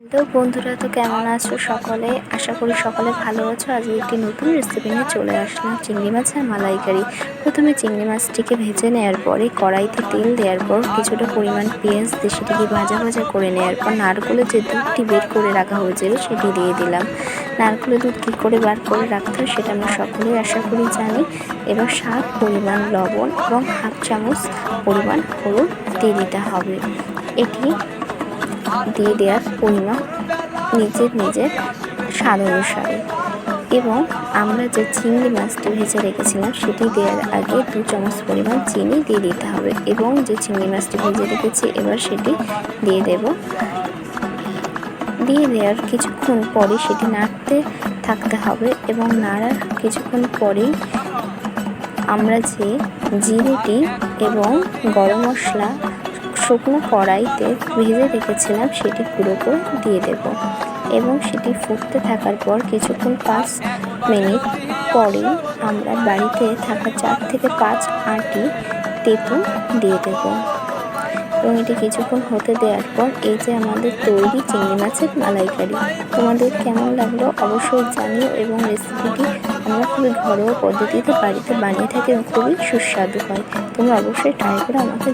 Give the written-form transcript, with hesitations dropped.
তো বন্ধুরা, তো কেমন আছো সকলে? আশা করি সকলে ভালো আছো। আজকে একটি নতুন রেসিপি নিয়ে চলে আসলাম, চিংড়ি মাছের মালাইকারি। প্রথমে চিংড়ি মাছটিকে ভেজে নেওয়ার পরে কড়াইতে তেল দেওয়ার পর কিছুটা পরিমাণ পেঁয়াজ দিয়ে সেটিকে ভাজা করে নেওয়ার পর নারকেলের যে দুধটি বের করে রাখা হয়েছিল সেটি দিয়ে দিলাম। নারকেলের দুধ কী করে বার করে রাখতে হয় সেটা আমরা সকলেই আশা করি জানি। এবার স্বাদ পরিমাণ লবণ এবং হাফ চামচ পরিমাণ হলুদ দিয়ে দিতে হবে। এটি দিয়ে দেওয়ার পরিমাণ নিজের স্বাদ অনুসারে। এবং আমরা যে চিংড়ি মাছটি ভেজে রেখেছিলাম সেটি দেওয়ার আগে 2 চামচ পরিমাণ চিনি দিয়ে দিতে হবে। এবং যে চিংড়ি মাছটি ভেজে রেখেছি এবার সেটি দিয়ে দেব। দিয়ে দেওয়ার কিছুক্ষণ পরে সেটি নাড়তে থাকতে হবে এবং নাড়ার কিছুক্ষণ পরেই আমরা যে জিরেটি এবং গরম মশলা শুকনো কড়াইতে ভেজে রেখেছিলাম সেটি গুঁড়ো করে দিয়ে দেব। এবং সেটি ফুটতে থাকার পর কিছুক্ষণ 5 মিনিট পরেই আমরা বাড়িতে থাকা 4 থেকে 5 আঁটি তেঁতুল দিয়ে দেব। এবং এটি কিছুক্ষণ হতে দেওয়ার পর এই যে আমাদের তৈরি চিংড়ি মাছের মালাইকারি। তোমাদের কেমন লাগলো অবশ্যই জানিও। এবং রেসিপিটি আমরা খুবই ঘরোয়া পদ্ধতিতে বাড়িতে বানিয়ে থাকি এবং খুবই সুস্বাদু হয়। তোমরা অবশ্যই ট্রাই করে আমাকে